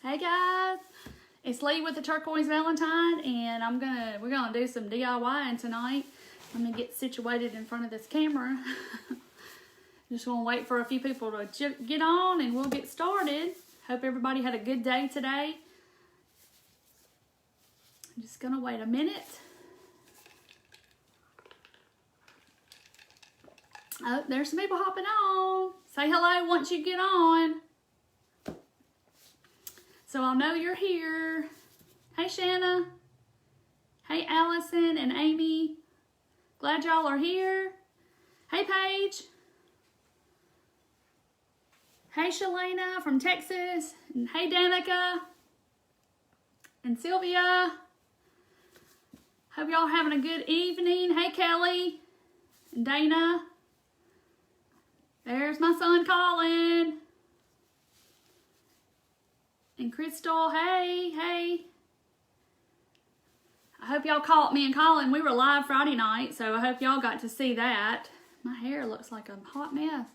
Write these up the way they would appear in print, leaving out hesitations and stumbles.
Hey guys, it's Lee with the Turquoise Valentine, and we're gonna do some DIYing tonight. Let me get situated in front of this camera. Just gonna wait for a few people to get on, and we'll get started. Hope everybody had a good day today. I'm just gonna wait a minute. Oh, there's some people hopping on. Say hello once you get on, so I'll know you're here. Hey Shanna. Hey Allison and Amy. Glad y'all are here. Hey Paige. Hey Shalana from Texas. And hey Danica. And Sylvia. Hope y'all having a good evening. Hey Kelly. And Dana. There's my son Colin. And Crystal, hey. I hope y'all caught me and Colin. We were live Friday night, so I hope y'all got to see that. My hair looks like a hot mess.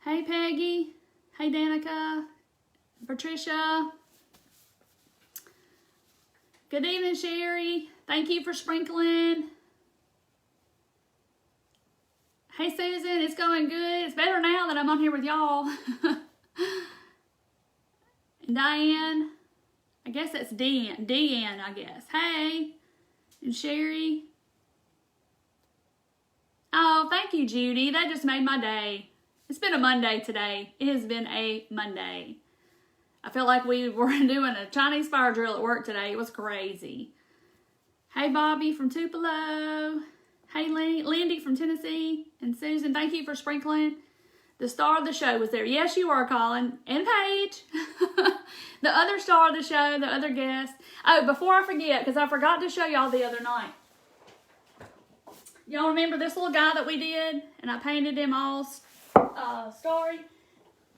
Hey, Peggy. Hey, Danica. Patricia. Good evening, Sherry. Thank you for sprinkling. Hey, Susan. It's going good. It's better now that I'm on here with y'all. And Diane, I guess that's Deanne, I guess. Hey, and Sherry. Oh, thank you, Judy. That just made my day. It's been a Monday today. It has been a Monday. I feel like we were doing a Chinese fire drill at work today. It was crazy. Hey, Bobby from Tupelo. Hey, Lindy from Tennessee. And Susan, thank you for sprinkling. The star of the show was there. Yes, you are, Colin. And Paige. The other star of the show, the other guest. Oh, before I forget, because I forgot to show y'all the other night. Y'all remember this little guy that we did? And I painted him all starry.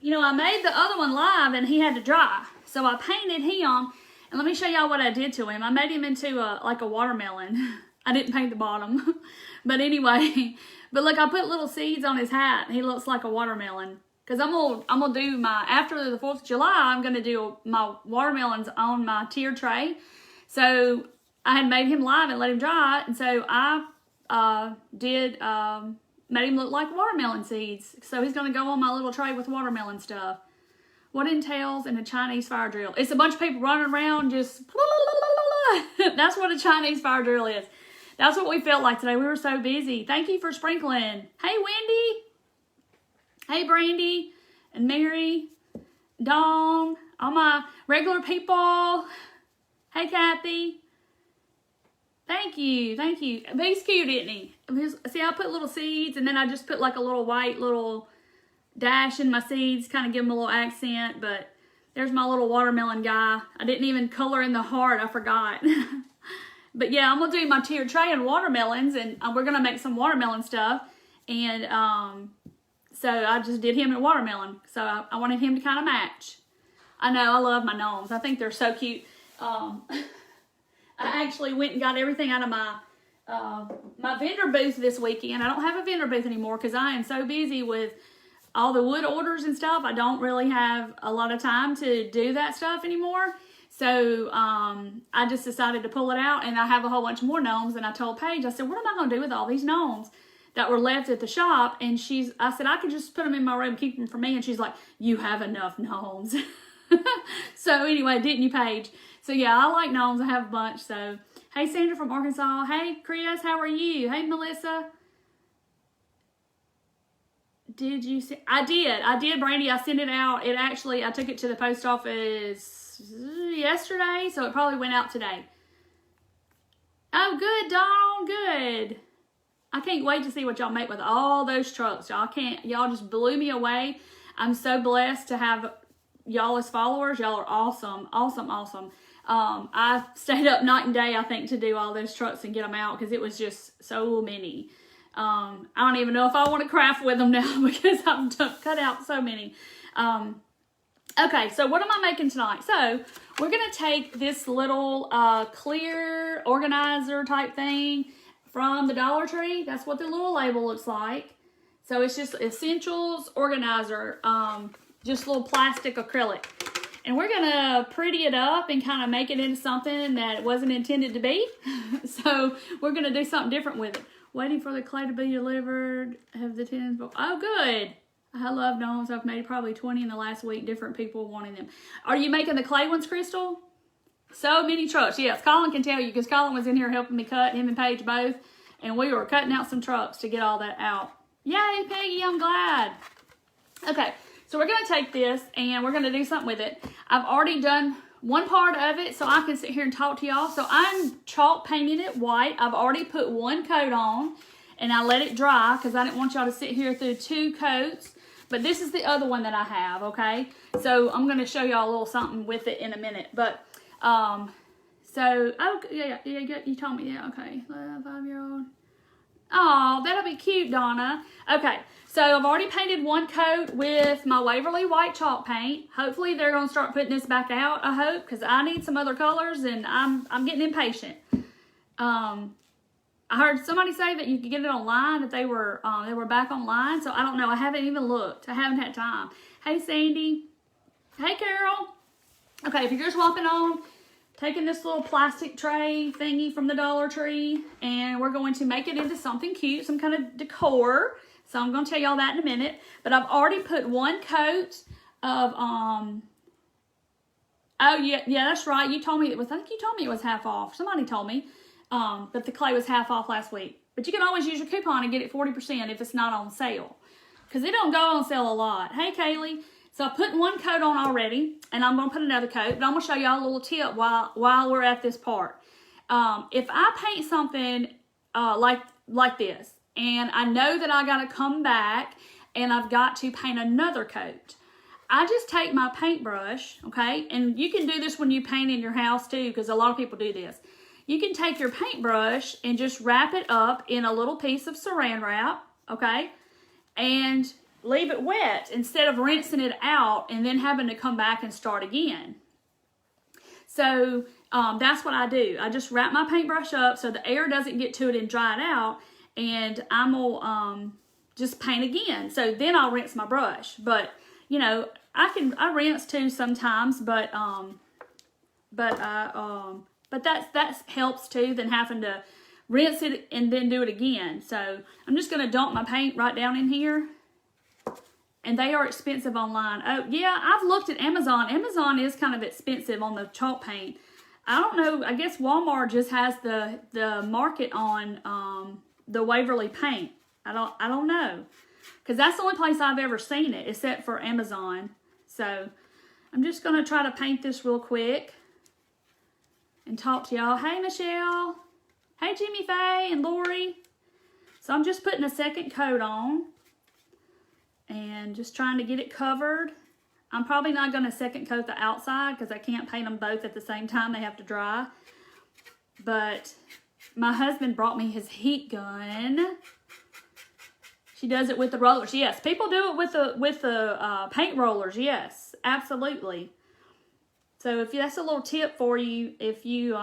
You know, I made the other one live and he had to dry. So I painted him. And let me show y'all what I did to him. I made him into like a watermelon. I didn't paint the bottom. But anyway... But look, I put little seeds on his hat. He looks like a watermelon. Because I'm gonna do my, after the 4th of July, I'm going to do my watermelons on my tier tray. So I had made him live and let him dry. And so I made him look like watermelon seeds. So he's going to go on my little tray with watermelon stuff. What entails in a Chinese fire drill? It's a bunch of people running around just, that's what a Chinese fire drill is. That's what we felt like today. We were so busy. Thank you for sprinkling. Hey, Wendy. Hey, Brandy. And Mary. Dawn. All my regular people. Hey, Kathy. Thank you. Thank you. He's cute, isn't he? See, I put little seeds, and then I just put like a little white little dash in my seeds, kind of give them a little accent. But there's my little watermelon guy. I didn't even color in the heart. I forgot. But yeah, I'm going to do my tiered tray and watermelons, and we're going to make some watermelon stuff. And so I just did him in watermelon. So I wanted him to kind of match. I know, I love my gnomes. I think they're so cute. I actually went and got everything out of my vendor booth this weekend. I don't have a vendor booth anymore because I am so busy with all the wood orders and stuff. I don't really have a lot of time to do that stuff anymore. So I just decided to pull it out, and I have a whole bunch more gnomes. And I told Paige, I said, what am I going to do with all these gnomes that were left at the shop? And I said, I could just put them in my room, keep them for me. And she's like, you have enough gnomes. So anyway, didn't you, Paige? So yeah, I like gnomes. I have a bunch. So hey, Sandra from Arkansas. Hey, Chris, how are you? Hey, Melissa. Did you see? I did, Brandy. I sent it out. I took it to the post office yesterday, so it probably went out today. Oh, good, Dawn, good. I can't wait to see what y'all make with all those trucks. Y'all just blew me away. I'm so blessed to have y'all as followers. Y'all are awesome, awesome, awesome. I stayed up night and day, I think, to do all those trucks and get them out because it was just so many. I don't even know if I want to craft with them now because I've cut out so many. Okay, so what am I making tonight? So we're going to take this little clear organizer type thing from the Dollar Tree. That's what the little label looks like. So it's just Essentials Organizer, just little plastic acrylic. And we're going to pretty it up and kind of make it into something that it wasn't intended to be. So we're going to do something different with it. Waiting for the clay to be delivered. Have the tins. Oh, good. I love domes. I've made probably 20 in the last week. Different people wanting them. Are you making the clay ones, Crystal? So many trucks. Yes, Colin can tell you because Colin was in here helping me cut, him and Paige both. And we were cutting out some trucks to get all that out. Yay, Peggy, I'm glad. Okay, so we're going to take this and we're going to do something with it. I've already done one part of it so I can sit here and talk to y'all. So I'm chalk painting it white. I've already put one coat on and I let it dry because I didn't want y'all to sit here through 2 coats. But this is the other one that I have, okay? So I'm going to show y'all a little something with it in a minute. But, oh, yeah, you told me, yeah, okay. 5-year-old. Oh, that'll be cute, Donna. Okay, so I've already painted one coat with my Waverly white chalk paint. Hopefully they're going to start putting this back out, I hope, because I need some other colors and I'm getting impatient. I heard somebody say that you could get it online, that they were back online, so I don't know. I haven't even looked. I haven't had time. Hey, Sandy. Hey, Carol. Okay, if you're just walking on, taking this little plastic tray thingy from the Dollar Tree, and we're going to make it into something cute, some kind of decor. So I'm going to tell y'all that in a minute. But I've already put one coat of, oh, yeah, that's right. You told me I think you told me it was half off. Somebody told me. But the clay was half off last week. But you can always use your coupon and get it 40% if it's not on sale. Because it don't go on sale a lot. Hey, Kaylee. So I put one coat on already, and I'm going to put another coat. But I'm going to show y'all a little tip while we're at this part. If I paint something like this, and I know that I got to come back, and I've got to paint another coat, I just take my paintbrush, okay? And you can do this when you paint in your house too, because a lot of people do this. You can take your paintbrush and just wrap it up in a little piece of saran wrap, okay? And leave it wet instead of rinsing it out and then having to come back and start again. So that's what I do. I just wrap my paintbrush up so the air doesn't get to it and dry it out, and I'm gonna just paint again. So then I'll rinse my brush. But you know, I rinse too sometimes, but that helps too than having to rinse it and then do it again. So I'm just gonna dump my paint right down in here. And they are expensive online. Oh, yeah, I've looked at Amazon. Amazon is kind of expensive on the chalk paint. I don't know. I guess Walmart just has the market on the Waverly paint. I don't know. Because that's the only place I've ever seen it, except for Amazon. So I'm just going to try to paint this real quick and talk to y'all. Hey, Michelle. Hey, Jimmy Faye and Lori. So I'm just putting a second coat on. And just trying to get it covered. I'm probably not going to second coat the outside because I can't paint them both at the same time. They have to dry. But my husband brought me his heat gun. She does it with the rollers. Yes, people do it with the paint rollers. Yes, absolutely. So if that's a little tip for you, if you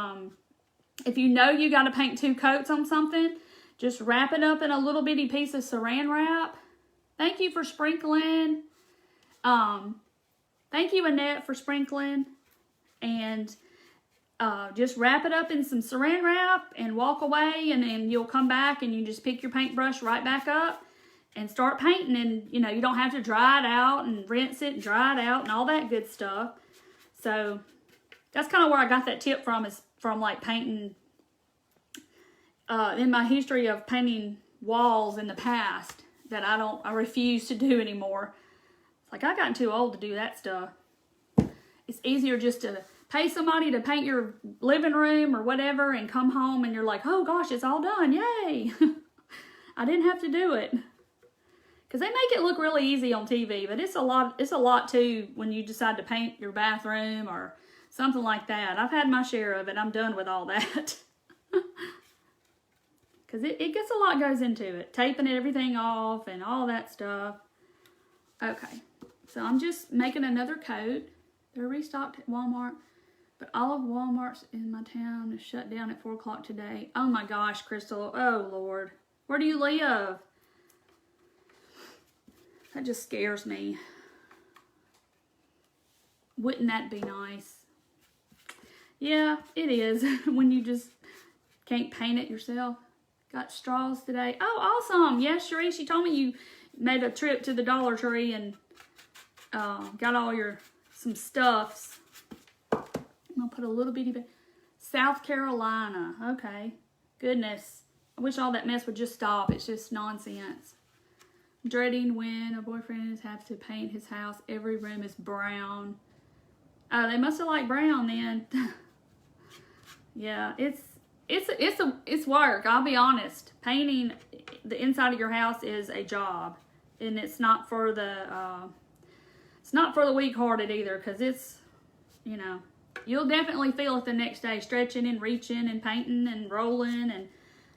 know you got to paint 2 coats on something, just wrap it up in a little bitty piece of saran wrap. Thank you for sprinkling. Thank you, Annette, for sprinkling. And just wrap it up in some saran wrap and walk away. And then you'll come back and you just pick your paintbrush right back up and start painting. And, you know, you don't have to dry it out and rinse it and dry it out and all that good stuff. So that's kind of where I got that tip from, is from like painting, in my history of painting walls in the past. That I refuse to do anymore. It's like I gotten too old to do that stuff. It's easier just to pay somebody to paint your living room or whatever and come home and you're like, oh gosh, it's all done. Yay. I didn't have to do it. Because they make it look really easy on TV, but it's a lot too when you decide to paint your bathroom or something like that. I've had my share of it. I'm done with all that. Because it gets a lot goes into it. Taping everything off and all that stuff. Okay. So I'm just making another coat. They're restocked at Walmart. But all of Walmart's in my town is shut down at 4 o'clock today. Oh my gosh, Crystal. Oh Lord. Where do you live? That just scares me. Wouldn't that be nice? Yeah, it is. When you just can't paint it yourself. Got straws today. Oh, awesome. Yes, Cherie, she told me you made a trip to the Dollar Tree and got all some stuffs. I'm going to put a little bitty bit. South Carolina. Okay. Goodness. I wish all that mess would just stop. It's just nonsense. Dreading when a boyfriend has to paint his house. Every room is brown. Oh, they must have liked brown then. Yeah, it's work. I'll be honest. Painting the inside of your house is a job, and it's not for the weak-hearted either. Because it's, you know, you'll definitely feel it the next day, stretching and reaching and painting and rolling. And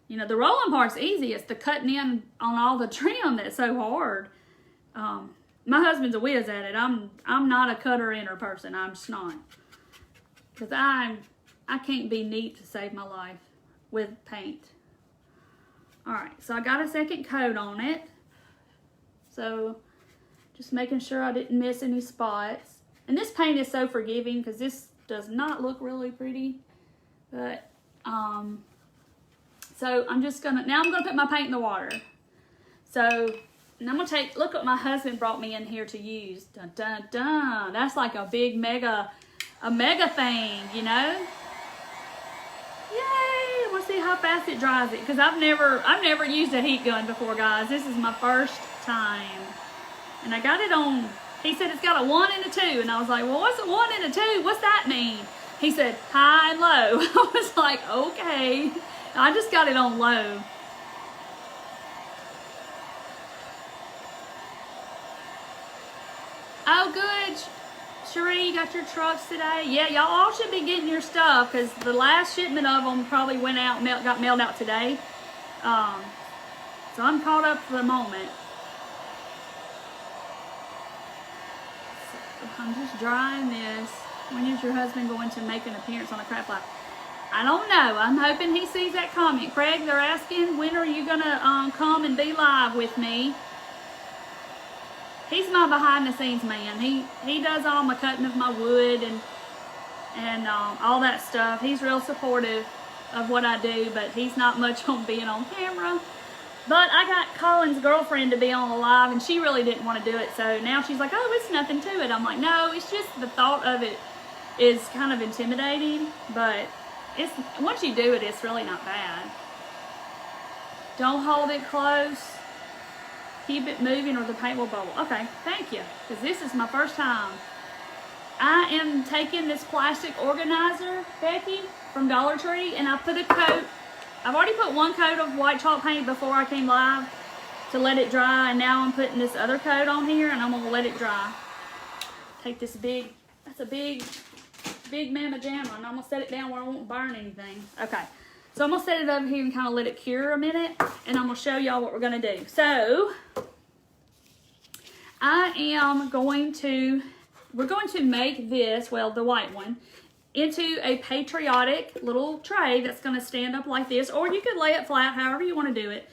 you know, the rolling part's easy. It's the cutting in on all the trim that's so hard. My husband's a whiz at it. I'm not a cutter-inner person. I'm just not. Because I can't be neat to save my life with paint. Alright, so I got a second coat on it. So, just making sure I didn't miss any spots. And this paint is so forgiving because this does not look really pretty. But, so I'm just gonna, now I'm gonna put my paint in the water. So, and I'm gonna look what my husband brought me in here to use. Dun dun dun. That's like a big mega thing, you know? Yay! I want to see how fast it dries it, because I've never used a heat gun before, guys. This is my first time, and I got it on. He said it's got a 1 and a 2, and I was like, well, what's a 1 and a 2? What's that mean? He said high and low. I was like, okay. I just got it on low. Oh, good. Cherie, you got your trucks today? Yeah, y'all all should be getting your stuff because the last shipment of them probably went out, got mailed out today. So I'm caught up for the moment. So I'm just drying this. When is your husband going to make an appearance on a Craft Live? I don't know. I'm hoping he sees that comment. Craig, they're asking, when are you going to come and be live with me? He's my behind-the-scenes man. He does all my cutting of my wood and all that stuff. He's real supportive of what I do, but he's not much on being on camera. But I got Colin's girlfriend to be on the live, and she really didn't want to do it. So now she's like, oh, it's nothing to it. I'm like, no, it's just the thought of it is kind of intimidating. But once you do it, it's really not bad. Don't hold it close. Keep it moving or the paint will bubble. Okay, thank you, because this is my first time. I am taking this plastic organizer, Becky, from Dollar Tree, and I put a coat. I've already put one coat of white chalk paint before I came live to let it dry, and now I'm putting this other coat on here, and I'm going to let it dry. Take this that's a big mamma jamma, and I'm going to set it down where I won't burn anything. Okay, so I'm going to set it over here and kind of let it cure a minute, and I'm going to show y'all what we're going to do. So, we're going to make this, well, the white one, into a patriotic little tray that's going to stand up like this, or you could lay it flat, however you want to do it.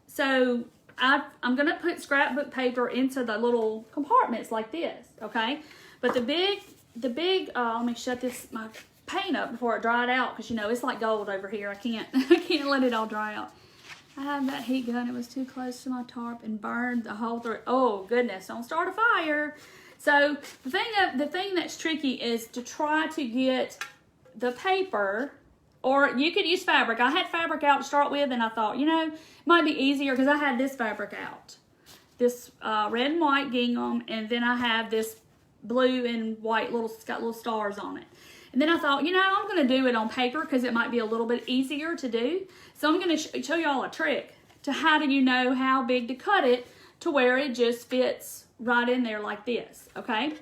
So I'm going to put scrapbook paper into the little compartments like this, okay? But the big, let me shut my paint up before it dried out, because you know it's like gold over here. I can't let it all dry out. I have that heat gun. It was too close to my tarp and burned the hole through. Oh goodness! Don't start a fire. So the thing that's tricky is to try to get the paper, or you could use fabric. I had fabric out to start with, and I thought, you know, it might be easier because I had this fabric out, this red and white gingham, and then I have this blue and white it's got little stars on it. And then I thought, you know, I'm going to do it on paper because it might be a little bit easier to do. So I'm going to show y'all a trick to how do you know how big to cut it to where it just fits right in there like this, okay?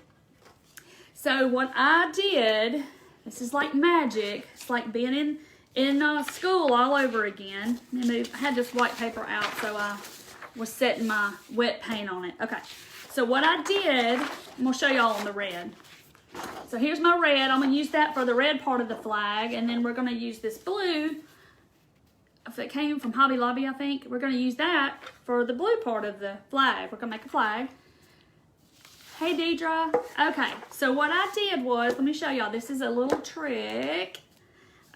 So what I did, this is like magic. It's like being in school all over again. I had this white paper out, so I was setting my wet paint on it. Okay, so what I did, I'm going to show y'all on the red. So here's my red. I'm going to use that for the red part of the flag, and then we're going to use this blue. If it came from Hobby Lobby, I think, we're going to use that for the blue part of the flag. We're going to make a flag. Hey, Deidre. Okay, so what I did was, let me show y'all. This is a little trick.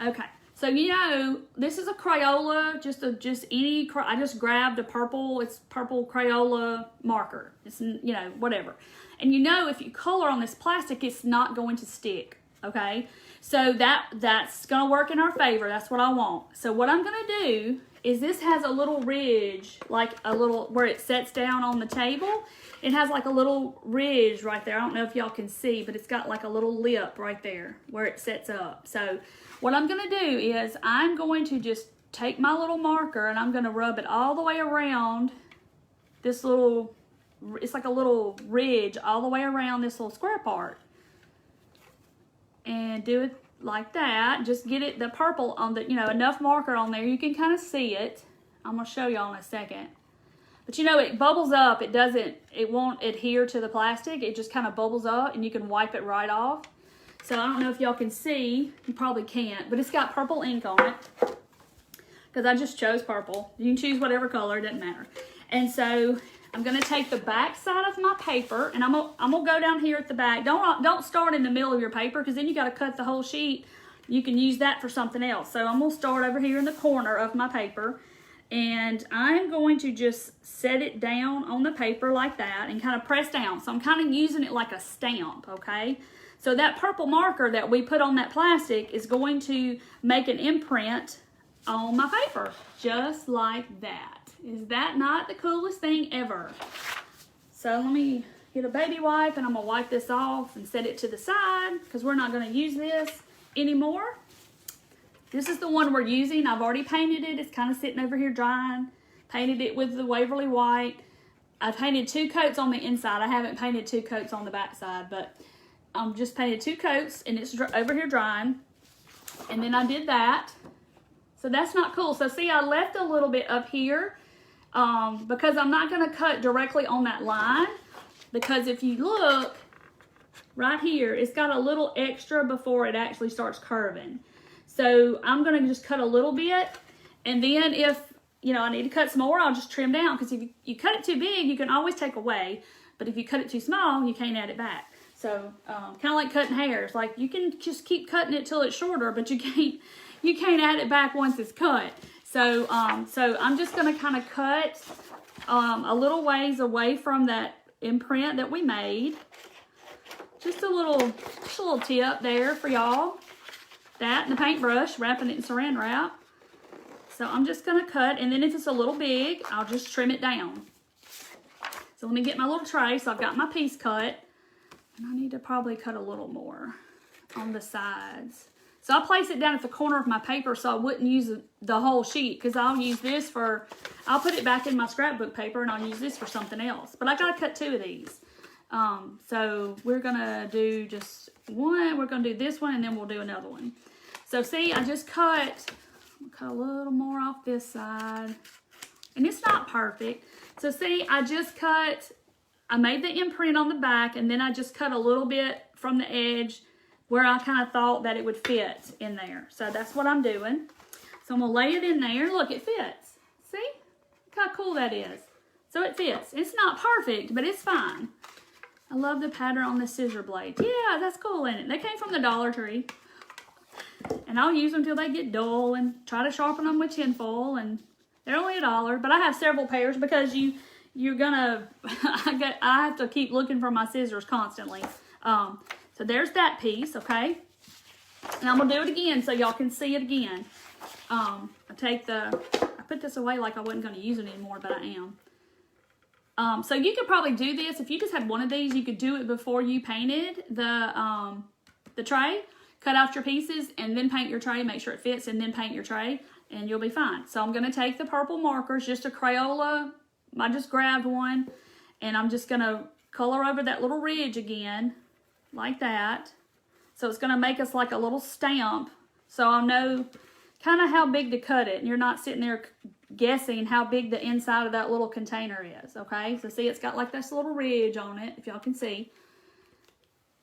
Okay, so you know, this is a Crayola, I just grabbed a purple, it's purple Crayola marker. It's, you know, whatever. And you know, if you color on this plastic, it's not going to stick, okay? So that's going to work in our favor. That's what I want. So what I'm going to do is this has a little ridge, like a little, where it sets down on the table. It has like a little ridge right there. I don't know if y'all can see, but it's got like a little lip right there where it sets up. So what I'm going to do is I'm going to just take my little marker and I'm going to rub it all the way around this little, it's like a little ridge all the way around this little square part. And do it like that. Just get it, the purple on the, you know, enough marker on there. You can kind of see it. I'm going to show y'all in a second. But you know, it bubbles up. It won't adhere to the plastic. It just kind of bubbles up and you can wipe it right off. So I don't know if y'all can see. You probably can't. But it's got purple ink on it. Because I just chose purple. You can choose whatever color. It doesn't matter. And so I'm going to take the back side of my paper. And I'm gonna go down here at the back. Don't start in the middle of your paper. Because then you got to cut the whole sheet. You can use that for something else. So I'm going to start over here in the corner of my paper. And I'm going to just set it down on the paper like that and kind of press down. So I'm kind of using it like a stamp, okay? So that purple marker that we put on that plastic is going to make an imprint on my paper, just like that. Is that not the coolest thing ever? So let me get a baby wipe and I'm gonna wipe this off and set it to the side because we're not gonna use this anymore. This is the one we're using. I've already painted it. It's kind of sitting over here drying. Painted it with the Waverly White. I painted 2 coats on the inside. I haven't painted 2 coats on the back side, but just painted 2 coats and it's over here drying. And then I did that. So that's not cool. So see, I left a little bit up here because I'm not going to cut directly on that line. Because if you look right here, it's got a little extra before it actually starts curving. So I'm going to just cut a little bit, and then if, you know, I need to cut some more, I'll just trim down, because if you cut it too big, you can always take away, but if you cut it too small, you can't add it back. So kind of like cutting hairs, like you can just keep cutting it till it's shorter, but you can't add it back once it's cut. So I'm just going to kind of cut a little ways away from that imprint that we made. Just a little tip there for y'all. That and the paintbrush, wrapping it in saran wrap. So I'm just going to cut, and then if it's a little big, I'll just trim it down. So let me get my little tray. So I've got my piece cut, and I need to probably cut a little more on the sides. So I'll place it down at the corner of my paper so I wouldn't use the whole sheet, because I'll use this I'll put it back in my scrapbook paper and I'll use this for something else. But I got to cut 2 of these. So we're going to do just one. We're going to do this one, and then we'll do another one. So see, I just cut a little more off this side. And it's not perfect. So see, I made the imprint on the back, and then I just cut a little bit from the edge where I kind of thought that it would fit in there. So that's what I'm doing. So I'm going to lay it in there. Look, it fits. See? Look how cool that is. So it fits. It's not perfect, but it's fine. I love the pattern on the scissor blades. Yeah, that's cool, isn't it? They came from the Dollar Tree. And I'll use them till they get dull and try to sharpen them with tinfoil. And they're only $1. But I have several pairs because you're gonna, I have to keep looking for my scissors constantly. So there's that piece, okay? And I'm gonna do it again so y'all can see it again. I put this away like I wasn't gonna use it anymore, but I am. So you could probably do this. If you just had one of these, you could do it before you painted the tray. Cut out your pieces and then paint your tray. Make sure it fits and then paint your tray and you'll be fine. So I'm going to take the purple markers, just a Crayola. I just grabbed one, and I'm just going to color over that little ridge again like that. So it's going to make us like a little stamp. So I'll know kind of how big to cut it, and you're not sitting there guessing how big the inside of that little container is, okay? So see, it's got like this little ridge on it, if y'all can see.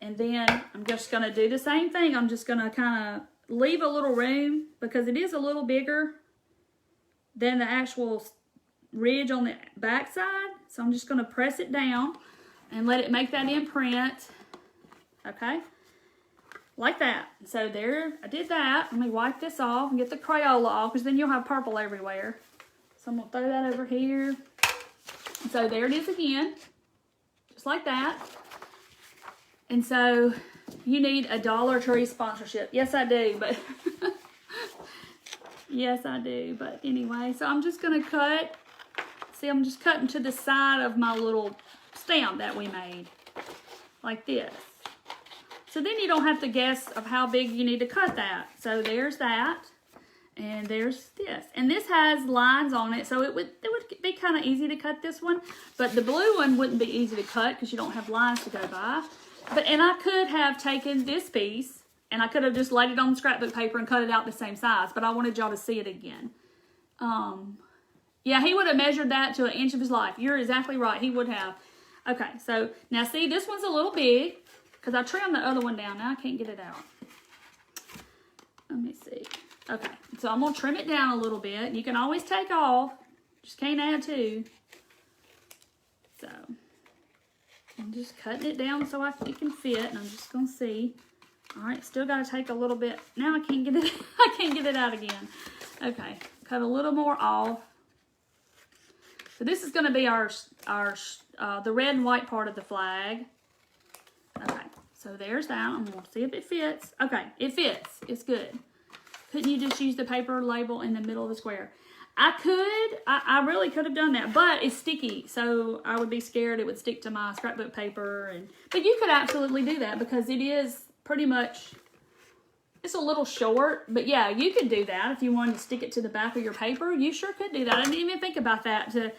And then I'm just going to do the same thing. I'm just going to kind of leave a little room because it is a little bigger than the actual ridge on the back side. So I'm just going to press it down and let it make that imprint. Okay, like that. So there, I did that. Let me wipe this off and get the Crayola off, because then you'll have purple everywhere. So I'm gonna throw that over here. So there it is again, just like that. And so you need a Dollar Tree sponsorship. Yes, I do, but yes, I do. But anyway, so I'm just gonna cut. See, I'm just cutting to the side of my little stamp that we made, like this. So then you don't have to guess of how big you need to cut that. So there's that. And there's this. And this has lines on it, so it would be kind of easy to cut this one. But the blue one wouldn't be easy to cut because you don't have lines to go by. And I could have taken this piece, and I could have just laid it on the scrapbook paper and cut it out the same size. But I wanted y'all to see it again. Yeah, he would have measured that to an inch of his life. You're exactly right. He would have. Okay, so now see, this one's a little big because I trimmed the other one down. Now I can't get it out. Let me see. Okay, so I'm going to trim it down a little bit. You can always take off. Just can't add to. So, I'm just cutting it down so it can fit. And I'm just going to see. Alright, still got to take a little bit. Now I can't get it. I can't get it out again. Okay, cut a little more off. So this is going to be the red and white part of the flag. Okay, so there's that. I'm going to see if it fits. Okay, it fits. It's good. Couldn't you just use the paper label in the middle of the square? I really could have done that, but it's sticky, so I would be scared it would stick to my scrapbook paper. But you could absolutely do that because it is pretty much, it's a little short, but yeah, you could do that if you wanted to stick it to the back of your paper. You sure could do that. I didn't even think about that. To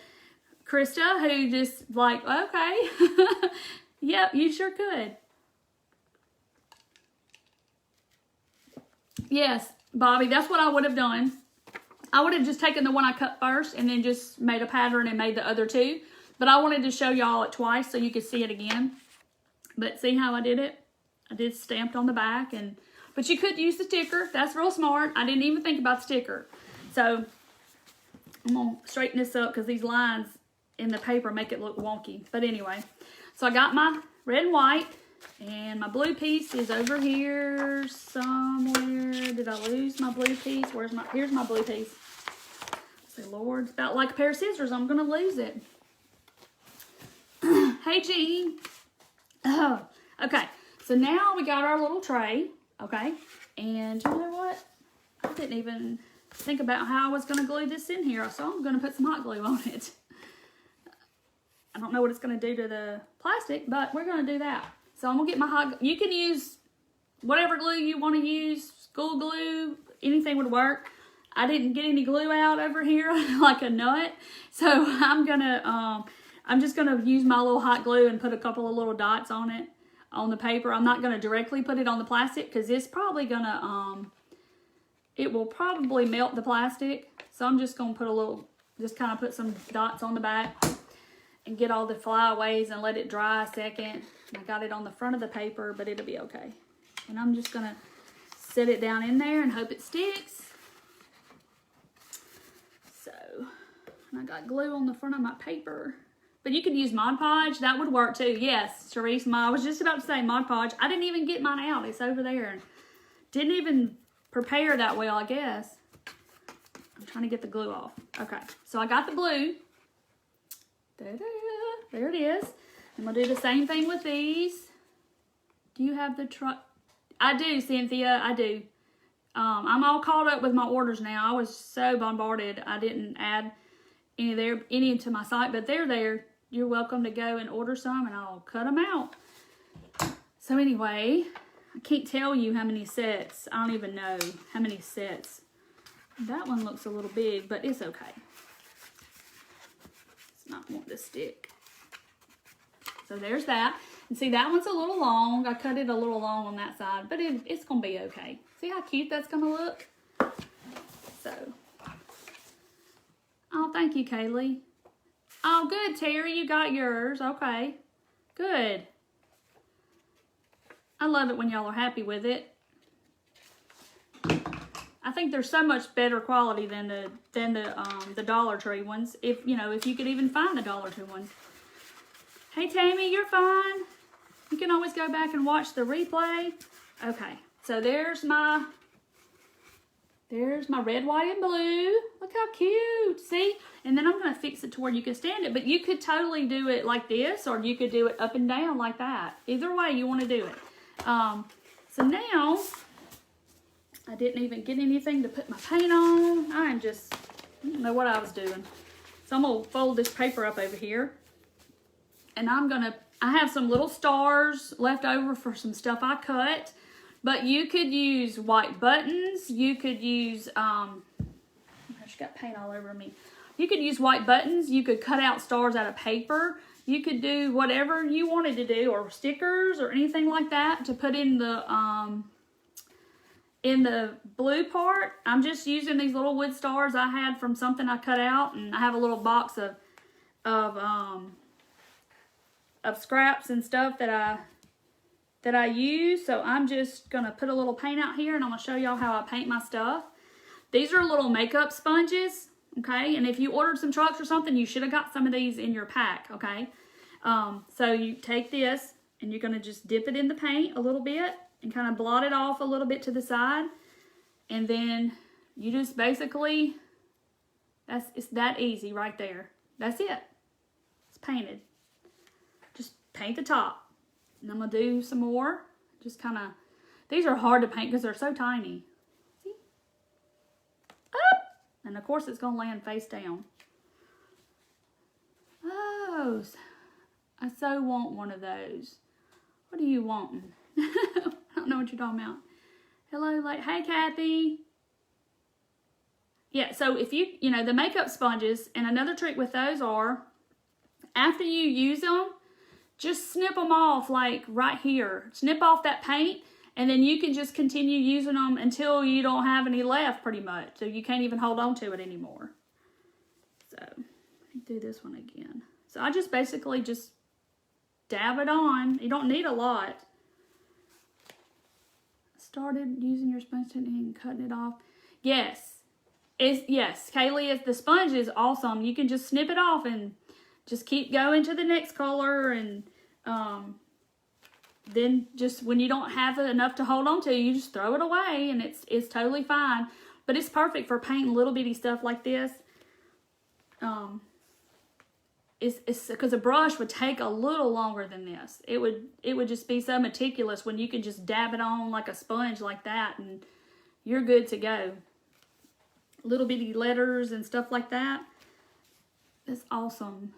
Krista, who just like, okay, yep, you sure could. Yes. Bobby, that's what I would have done. I would have just taken the one I cut first and then just made a pattern and made the other two. But I wanted to show y'all it twice so you could see it again. But see how I did it? I did stamped on the back. But you could use the sticker. That's real smart. I didn't even think about the sticker. So I'm going to straighten this up because these lines in the paper make it look wonky. But anyway, so I got my red and white. And my blue piece is over here somewhere. Did I lose my blue piece? Here's my blue piece. Say, Lord, it's about like a pair of scissors. I'm going to lose it. Hey, Jean. Oh, okay. So now we got our little tray. Okay. And you know what? I didn't even think about how I was going to glue this in here. So I'm going to put some hot glue on it. I don't know what it's going to do to the plastic, but we're going to do that. So I'm going to get my hot glue. You can use whatever glue you want to use. School glue, anything would work. I didn't get any glue out over here like a nut. So I'm just going to use my little hot glue and put a couple of little dots on it, on the paper. I'm not going to directly put it on the plastic because it's probably going to, it will probably melt the plastic. So I'm just going to just kind of put some dots on the back and get all the flyaways and let it dry a second. I got it on the front of the paper, but it'll be okay. And I'm just going to set it down in there and hope it sticks. So, and I got glue on the front of my paper. But you could use Mod Podge. That would work too. Yes, Sharice, I was just about to say Mod Podge. I didn't even get mine out. It's over there. And didn't even prepare that well, I guess. I'm trying to get the glue off. Okay, so I got the blue. There it is. I'm going to do the same thing with these. Do you have the truck? I do, Cynthia. I do. I'm all caught up with my orders now. I was so bombarded. I didn't add any to my site, but they're there. You're welcome to go and order some, and I'll cut them out. So anyway, I can't tell you how many sets. I don't even know how many sets. That one looks a little big, but it's okay. It's not wanting to stick. So there's that. And see, that one's a little long. I cut it a little long on that side, but it's going to be okay. See how cute that's going to look? So, oh, thank you, Kaylee. Oh, good, Terry. You got yours. Okay. Good. I love it when y'all are happy with it. I think they're so much better quality than the Dollar Tree ones. If you could even find the Dollar Tree ones. Hey, Tammy, you're fine. You can always go back and watch the replay. Okay, so there's my red, white, and blue. Look how cute. See? And then I'm going to fix it to where you can stand it. But you could totally do it like this, or you could do it up and down like that. Either way you want to do it. So now, I didn't even get anything to put my paint on. I don't know what I was doing. So I'm going to fold this paper up over here. And I have some little stars left over for some stuff I cut. But you could use white buttons. You could use, I just got paint all over me. You could use white buttons. You could cut out stars out of paper. You could do whatever you wanted to do, or stickers or anything like that to put in the blue part. I'm just using these little wood stars I had from something I cut out, and I have a little box of scraps and stuff that I use. So I'm just gonna put a little paint out here, and I'm gonna show y'all how I paint my stuff. These are little makeup sponges, okay? And if you ordered some trucks or something, you should have got some of these in your pack, okay? So you take this, and you're gonna just dip it in the paint a little bit and kind of blot it off a little bit to the side. And then you just basically, it's that easy right there. That's it. It's painted. Just paint the top. And I'm going to do some more. Just kind of, these are hard to paint because they're so tiny. See? Up! And of course it's going to land face down. Oh, I so want one of those. What are you wanting? I don't know what you're talking about. Hello, hey Kathy. Yeah, so if you the makeup sponges, and another trick with those are, after you use them, just snip them off like right here. Snip off that paint, and then you can just continue using them until you don't have any left pretty much. So you can't even hold on to it anymore. So, let me do this one again. So I just basically just dab it on. You don't need a lot. Started using your sponge technique and cutting it off. Yes. Yes, Kaylee, the sponge is awesome. You can just snip it off and just keep going to the next color, and then just when you don't have enough to hold on to, you just throw it away, and it's totally fine. But it's perfect for painting little bitty stuff like this. It's because a brush would take a little longer than this. It would just be so meticulous when you could just dab it on like a sponge like that, and you're good to go. Little bitty letters and stuff like that. That's awesome.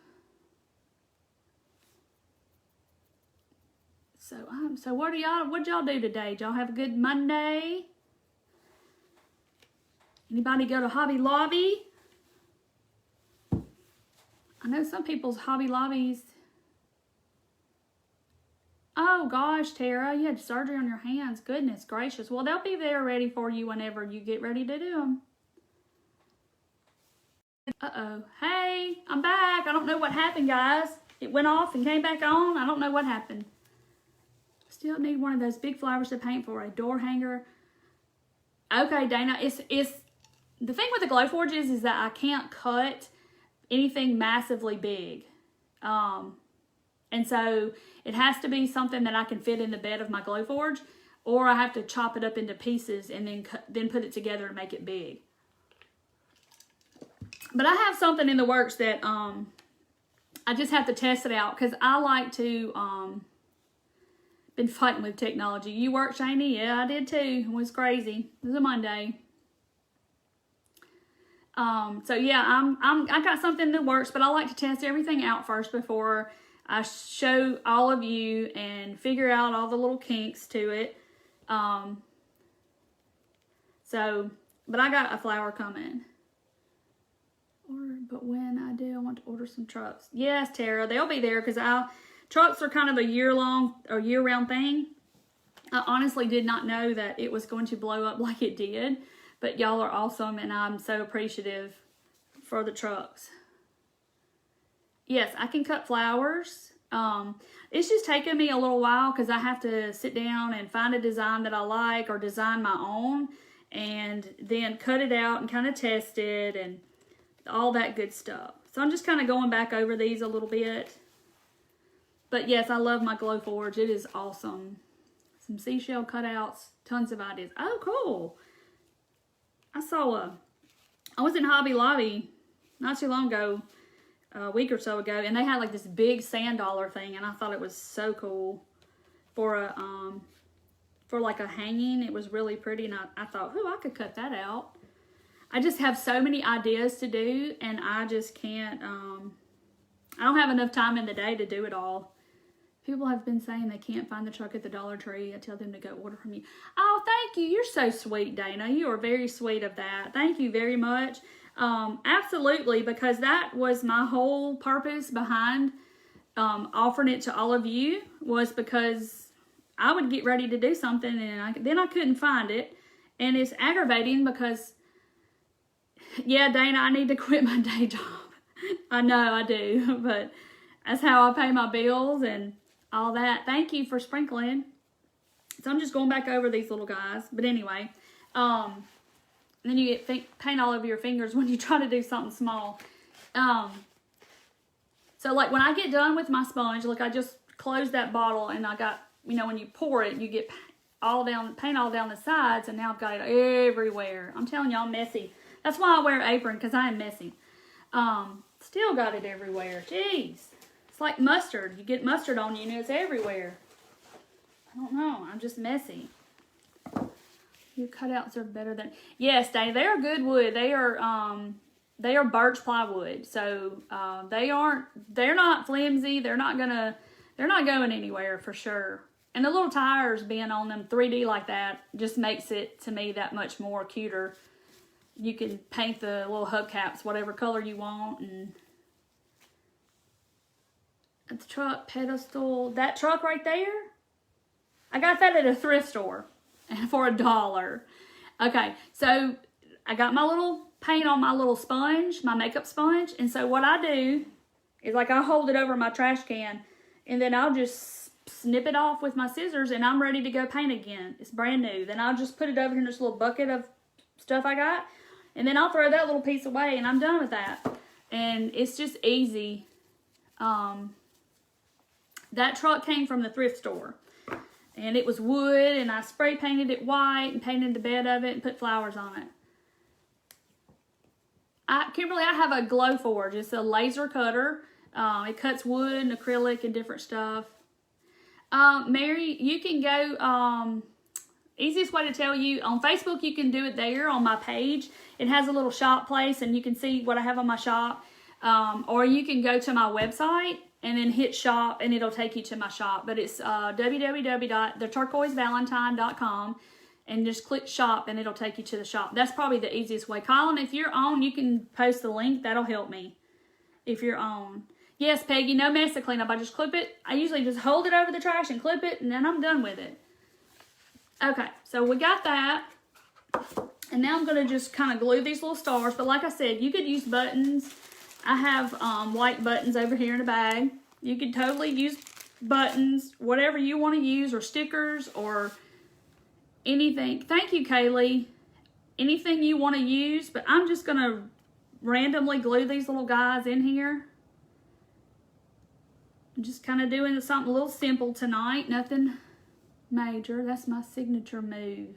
So what'd y'all do today? Did y'all have a good Monday? Anybody go to Hobby Lobby? I know some people's Hobby Lobbies. Oh gosh, Tara, you had surgery on your hands. Goodness gracious. Well, they'll be there ready for you whenever you get ready to do them. Uh-oh. Hey, I'm back. I don't know what happened, guys. It went off and came back on. I don't know what happened. Still need one of those big flowers to paint for a door hanger. Okay, Dana. It's the thing with the Glowforge is that I can't cut anything massively big. And so it has to be something that I can fit in the bed of my Glowforge, or I have to chop it up into pieces and then put it together and make it big. But I have something in the works that I just have to test it out, because I like to been fighting with technology. You work, Shani? Yeah, I did too. It was crazy. It was a Monday. So yeah, I got something that works, but I like to test everything out first before I show all of you and figure out all the little kinks to it. But I got a flower coming. But when I do, I want to order some trucks. Yes, Tara, they'll be there, because trucks are kind of a year-round thing. I honestly did not know that it was going to blow up like it did, but y'all are awesome, and I'm so appreciative for the trucks. Yes, I can cut flowers. It's just taken me a little while, because I have to sit down and find a design that I like, or design my own, and then cut it out and kind of test it and all that good stuff. So I'm just kind of going back over these a little bit. But yes, I love my Glow Forge. It is awesome. Some seashell cutouts, tons of ideas. Oh, cool. I was in Hobby Lobby not too long ago, a week or so ago, and they had like this big sand dollar thing, and I thought it was so cool for like a hanging. It was really pretty, and I thought, oh, I could cut that out. I just have so many ideas to do, and I just can't, I don't have enough time in the day to do it all. People have been saying they can't find the truck at the Dollar Tree. I tell them to go order from you. Oh, thank you. You're so sweet, Dana. You are very sweet of that. Thank you very much. Absolutely, because that was my whole purpose behind offering it to all of you, was because I would get ready to do something and then I couldn't find it. And it's aggravating because, yeah, Dana, I need to quit my day job. I know I do, but that's how I pay my bills and all that. Thank you for sprinkling. So I'm just going back over these little guys. But anyway, and then you get paint all over your fingers when you try to do something small. So like when I get done with my sponge, look, I just closed that bottle and I got, you know, when you pour it, you get paint all down the sides, and now I've got it everywhere. I'm telling you, I'm messy. That's why I wear an apron, because I am messy. Still got it everywhere. Jeez. It's like mustard. You get mustard on you and it's everywhere. I don't know. I'm just messy. Your cutouts are better than... Yes, they are good wood. They are birch plywood. So they're not flimsy. They're not going anywhere for sure. And the little tires being on them 3D like that just makes it, to me, that much more cuter. You can paint the little hubcaps whatever color you want. And the truck pedestal, that truck right there, I got that at a thrift store for $1. Okay, so I got my little paint on my little sponge, my makeup sponge. And so what I do is, like, I hold it over my trash can, and then I'll just snip it off with my scissors, and I'm ready to go paint again. It's brand new. Then I'll just put it over in this little bucket of stuff I got, and then I'll throw that little piece away, and I'm done with that. And it's just easy. That truck came from the thrift store, and it was wood, and I spray painted it white and painted the bed of it and put flowers on it. Kimberly, I have a Glow Forge. It's a laser cutter. It cuts wood and acrylic and different stuff. Mary, you can go, easiest way to tell you, on Facebook, you can do it there on my page. It has a little shop place, and you can see what I have on my shop. Or you can go to my website and then hit shop, and it'll take you to my shop. But it's www.theturquoisevalentine.com, and just click shop, and it'll take you to the shop. That's probably the easiest way. Colin, if you're on, you can post the link. That'll help me if you're on. Yes, Peggy, no mess to clean up. I just clip it. I usually just hold it over the trash and clip it, and then I'm done with it. Okay, so we got that. And now I'm going to just kind of glue these little stars. But like I said, you could use buttons. I have white buttons over here in a bag. You could totally use buttons, whatever you want to use, or stickers, or anything. Thank you, Kaylee. Anything you want to use, but I'm just going to randomly glue these little guys in here. I'm just kind of doing something a little simple tonight. Nothing major. That's my signature move.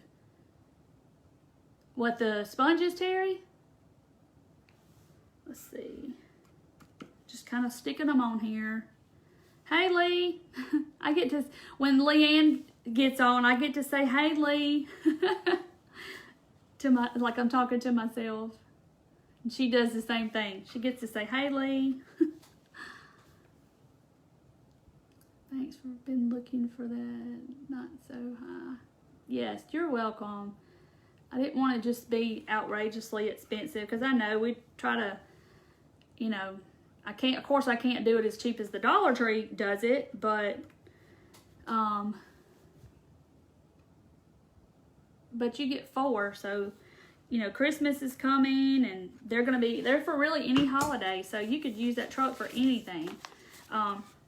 What, the sponges, Terry? Let's see. Just kind of sticking them on here. Hey, Lee. I get to, when Leanne gets on, I get to say, hey, Lee. Like I'm talking to myself. And she does the same thing. She gets to say, hey, Lee. Thanks for been looking for that. Not so high. Yes, you're welcome. I didn't want to just be outrageously expensive, because I know we try to, you know, of course I can't do it as cheap as the Dollar Tree does it, but you get 4, so, you know, Christmas is coming, and they're going to be there for really any holiday, so you could use that truck for anything.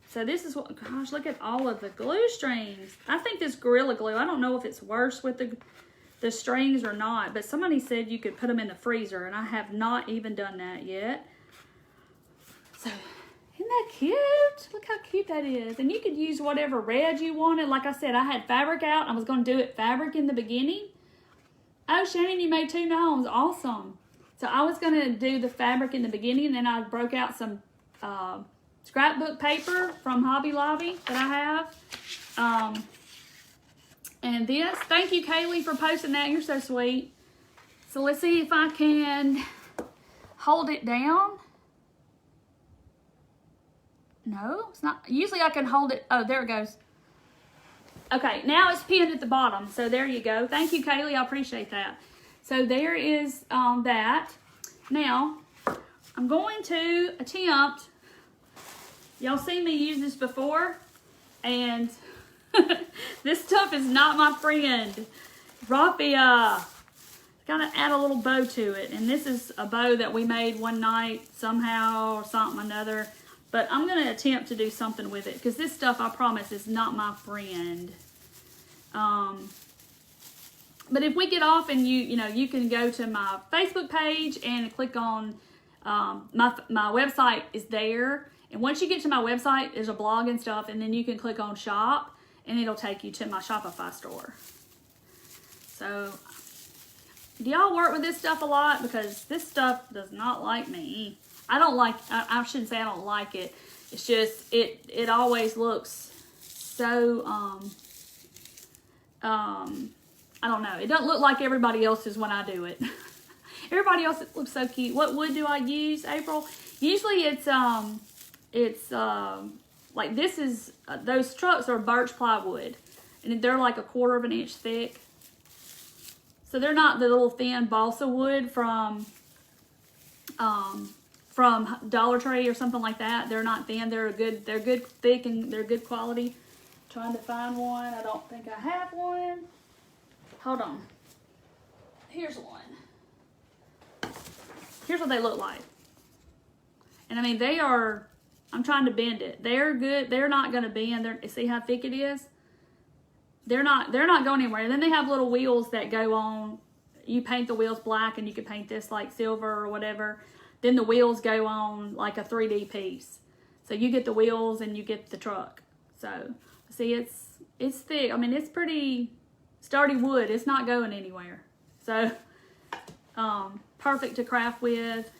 So this is what, gosh, look at all of the glue strings. I think this Gorilla Glue, I don't know if it's worse with the strings or not, but somebody said you could put them in the freezer, and I have not even done that yet. So, isn't that cute? Look how cute that is. And you could use whatever red you wanted. Like I said, I had fabric out. I was going to do it fabric in the beginning. Oh, Shannon, you made 2 gnomes. Awesome. So I was going to do the fabric in the beginning, and then I broke out some scrapbook paper from Hobby Lobby that I have. And this, thank you, Kaylee, for posting that. You're so sweet. So let's see if I can hold it down. No, it's not. Usually I can hold it. Oh, there it goes. Okay, now it's pinned at the bottom. So there you go. Thank you, Kaylee. I appreciate that. So there is that. Now, I'm going to attempt. Y'all seen me use this before. And this stuff is not my friend. Raffia. Gotta add a little bow to it. And this is a bow that we made one night somehow or something or another. But I'm going to attempt to do something with it. Because this stuff, I promise, is not my friend. But if we get off and you can go to my Facebook page and click on my website is there. And once you get to my website, there's a blog and stuff. And then you can click on shop. And it'll take you to my Shopify store. So, do y'all work with this stuff a lot? Because this stuff does not like me. I don't like, I shouldn't say I don't like it. It's just, it always looks so, I don't know. It doesn't look like everybody else's when I do it. Everybody else looks so cute. What wood do I use, April? Usually it's like this is, those trucks are birch plywood. And they're like 1/4 inch thick. So they're not the little thin balsa wood from Dollar Tree or something like that. They're not thin. They're good thick, and they're good quality. Trying to find one. I don't think I have one. Hold on. Here's one. Here's what they look like. And I mean, they are, I'm trying to bend it. They're good. They're not going to bend. See how thick it is? They're not going anywhere. And then they have little wheels that go on. You paint the wheels black, and you can paint this like silver or whatever. Then the wheels go on like a 3D piece. So you get the wheels and you get the truck. So see, it's thick. I mean, it's pretty sturdy wood. It's not going anywhere. So perfect to craft with.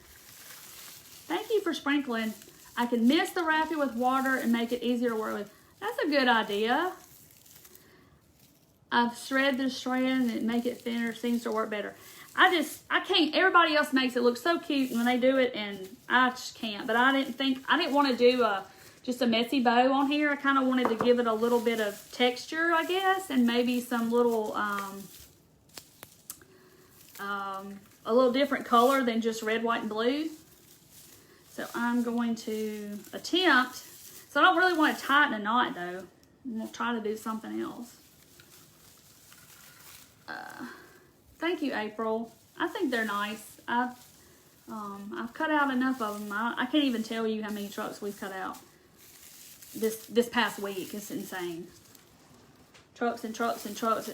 Thank you for sprinkling. I can mist the raffia with water and make it easier to work with. That's a good idea. I've shredded the strand and make it thinner. Seems to work better. I can't, everybody else makes it look so cute when they do it, and I just can't. But I didn't want to do just a messy bow on here. I kind of wanted to give it a little bit of texture, I guess, and maybe some little, a little different color than just red, white, and blue. So I'm going to attempt, so I don't really want to tighten a knot though. I'm going to try to do something else. Thank you, April. I think they're nice. I've cut out enough of them. I can't even tell you how many trucks we've cut out this past week. It's insane. Trucks and trucks and trucks.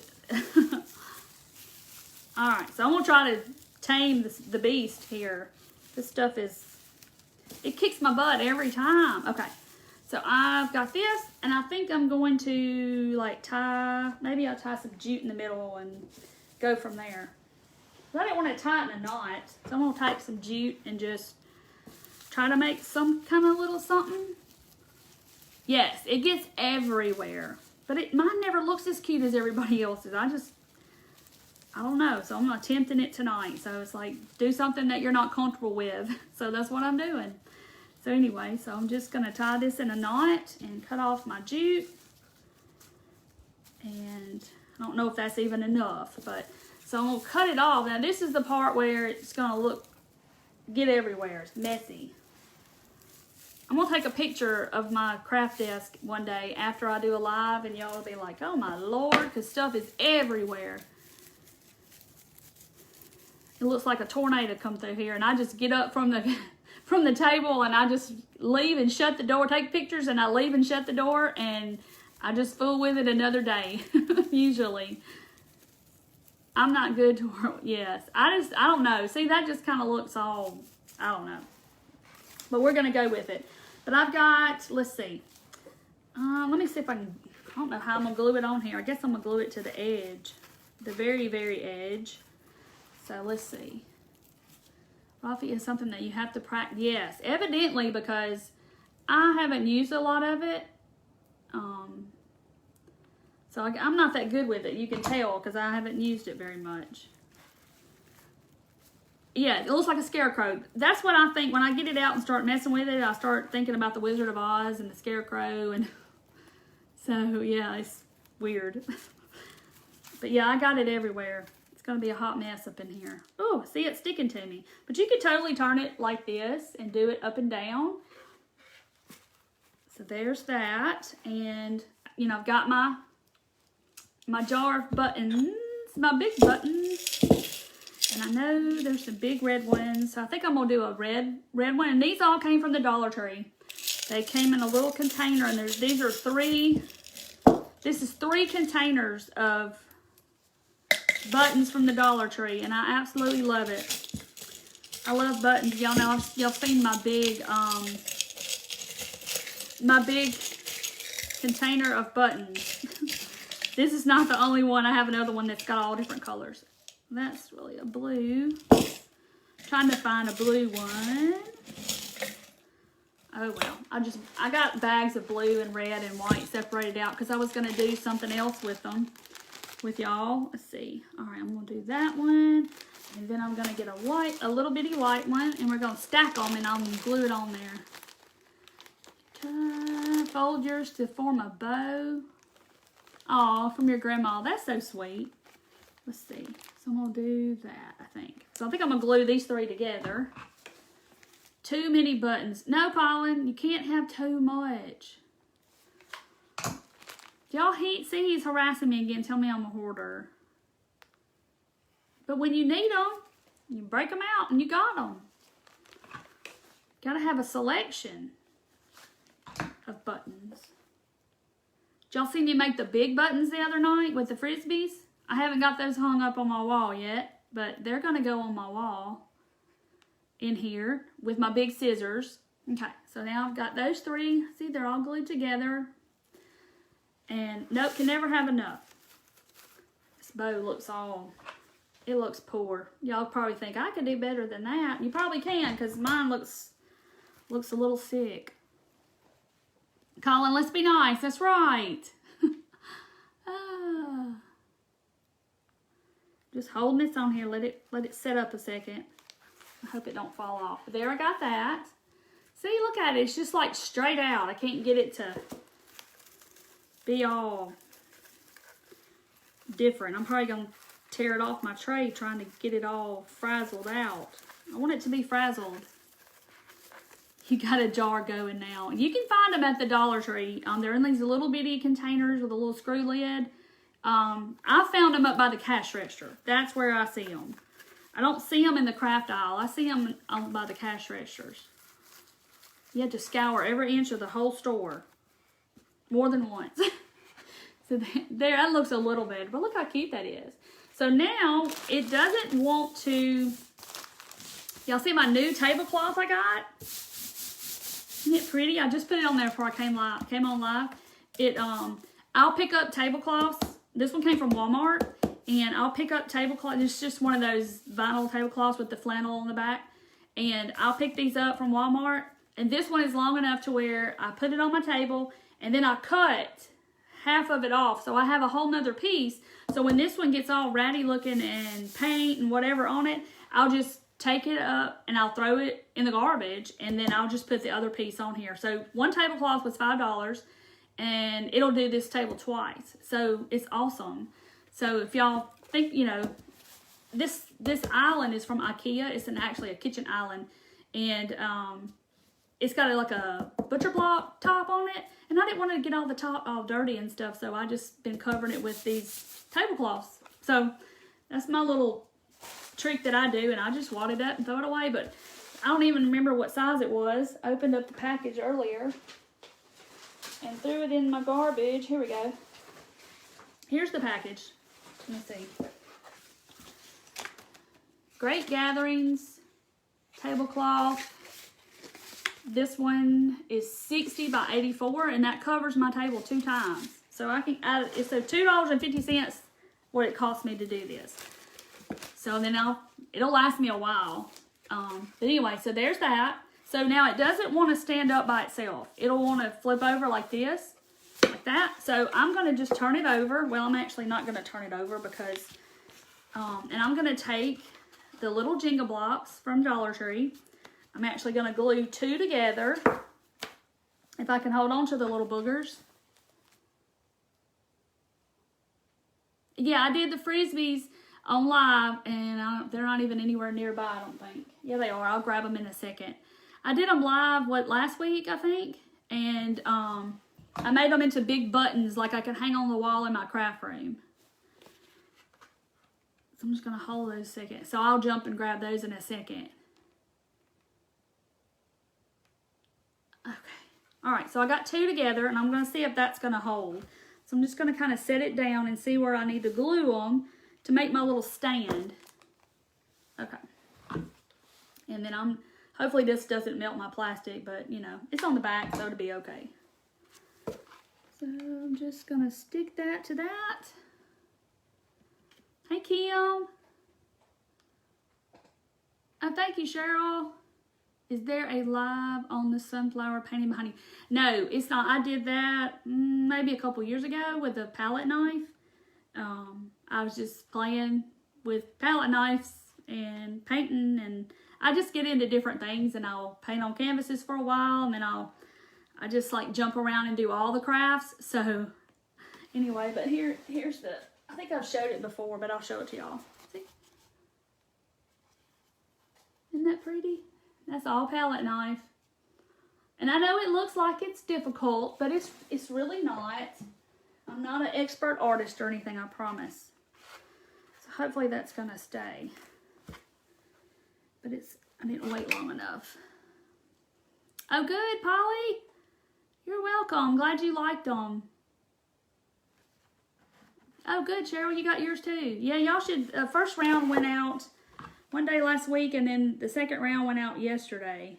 All right, so I'm gonna try to tame the beast here. This stuff it kicks my butt every time. Okay, so I've got this, and I think I'm going to like maybe I'll tie some jute in the middle and go from there. But I didn't want to tighten a knot, so I'm going to take some jute and just try to make some kind of little something. Yes, it gets everywhere, but mine never looks as cute as everybody else's. I don't know, so I'm attempting it tonight. So it's like, do something that you're not comfortable with. So that's what I'm doing. So anyway, so I'm just going to tie this in a knot and cut off my jute. And I don't know if that's even enough, but so I'm going to cut it off. Now this is the part where it's going to get everywhere. It's messy. I'm going to take a picture of my craft desk one day after I do a live, and y'all will be like, oh my Lord, because stuff is everywhere. It looks like a tornado come through here, and I just get up from the table, and I just leave and shut the door, take pictures, and I leave and shut the door, and I just fool with it another day, usually. I'm not good to work. Yes, I don't know. See, that just kind of looks all, I don't know. But we're going to go with it. But I've got, let's see. Let me see if I can, I don't know how I'm going to glue it on here. I guess I'm going to glue it to the edge. The very, very edge. So let's see. Raffia is something that you have to practice. Yes, evidently, because I haven't used a lot of it. So I'm not that good with it. You can tell because I haven't used it very much. Yeah, it looks like a scarecrow. That's what I think when I get it out and start messing with it. I start thinking about the Wizard of Oz and the scarecrow. And so, yeah, it's weird. But yeah, I got it everywhere. It's going to be a hot mess up in here. Oh, see, it's sticking to me. But you could totally turn it like this and do it up and down. So there's that. And, you know, I've got my jar of buttons, my big buttons. And I know there's some big red ones. So I think I'm going to do a red one. And these all came from the Dollar Tree. They came in a little container. And these are three. This is 3 containers of buttons from the Dollar Tree. And I absolutely love it. I love buttons. Y'all know, y'all seen my big container of buttons. This is not the only one. I have another one that's got all different colors. That's really a blue. Trying to find a blue one. Oh well, I got bags of blue and red and white separated out because I was going to do something else with them, with y'all. Let's see. All right, I'm going to do that one. And then I'm going to get a little bitty white one, and we're going to stack them and I'm going to glue it on there. Fold yours to form a bow. Aw, from your grandma. That's so sweet. Let's see. So I'm going to do that, I think. So I think I'm going to glue these 3 together. Too many buttons. No, Colin, you can't have too much. Y'all see he's harassing me again. Tell me I'm a hoarder. But when you need them, you break them out and you got them. Got to have a selection of buttons. Did y'all see me make the big buttons the other night with the Frisbees? I haven't got those hung up on my wall yet, but they're going to go on my wall in here with my big scissors. Okay, so now I've got those 3. See, they're all glued together. And nope, can never have enough. This bow looks it looks poor. Y'all probably think I could do better than that. You probably can because mine looks a little sick. Colin, let's be nice. That's right. Just holding this on here. Let it set up a second. I hope it don't fall off. But there, I got that. See, look at it. It's just like straight out. I can't get it to be all different. I'm probably going to tear it off my tray trying to get it all frazzled out. I want it to be frazzled. You got a jar going now. You can find them at the Dollar Tree. They're in these little bitty containers with a little screw lid. I found them up by the cash register. That's where I see them. I don't see them in the craft aisle. I see them by the cash registers. You have to scour every inch of the whole store. More than once. So there, that looks a little better. But look how cute that is. So now, it doesn't want to... Y'all see my new tablecloth I got? Isn't it pretty? I just put it on there before I came on live. I'll pick up tablecloths. This one came from Walmart. And I'll pick up tablecloths. It's just one of those vinyl tablecloths with the flannel on the back. And I'll pick these up from Walmart. And this one is long enough to where I put it on my table. And then I cut half of it off. So I have a whole nother piece. So when this one gets all ratty looking and paint and whatever on it, I'll just take it up and I'll throw it in the garbage. And then I'll just put the other piece on here. So one tablecloth was $5. And it'll do this table twice. So it's awesome. So if y'all think, you know, this island is from IKEA. It's actually a kitchen island. And it's got like a butcher block top on it. And I didn't want to get all the top all dirty and stuff. So I just been covering it with these tablecloths. So that's my little trick that I do. And I just wad it up and throw it away. But I don't even remember what size it was. I opened up the package earlier. And threw it in my garbage. Here we go. Here's the package. Let me see. Great Gatherings tablecloth. this one is 60 by 84, and that covers my table 2 times. So I can add, so $2.50 what it cost me to do this. So then it'll last me a while. But anyway, so there's that. So now it doesn't want to stand up by itself. It'll want to flip over like this, like that. So I'm going to just turn it over. Well, I'm actually not going to turn it over because, and I'm going to take the little Jenga blocks from Dollar Tree. I'm actually going to glue 2 together. If I can hold on to the little boogers. Yeah, I did the Frisbees on live, and they're not even anywhere nearby, I don't think. Yeah, they are. I'll grab them in a second. I did them live, last week, I think? And I made them into big buttons like I could hang on the wall in my craft room. So I'm just going to hold those a second. So I'll jump and grab those in a second. Okay. All right, so I got 2 together, and I'm going to see if that's going to hold. So I'm just going to kind of set it down and see where I need to glue them to make my little stand. Okay. And then hopefully this doesn't melt my plastic, but you know, it's on the back, so it'll be okay. So I'm just going to stick that to that. Hey, Kim. Oh, thank you, Cheryl. Is there a live on the sunflower painting behind you? No, it's not. I did that maybe a couple years ago with a palette knife. I was just playing with palette knives and painting, and I just get into different things, and I'll paint on canvases for a while, and then I just like jump around and do all the crafts. So anyway, but here's the, I think I've showed it before, but I'll show it to y'all. See? Isn't that pretty? That's all palette knife. And I know it looks like it's difficult, but it's really not. I'm not an expert artist or anything, I promise. So hopefully that's gonna stay. But I didn't wait long enough. Oh, good, Polly. You're welcome. Glad you liked them. Oh, good, Cheryl. You got yours too. Yeah, y'all should. First round went out one day last week, and then the second round went out yesterday.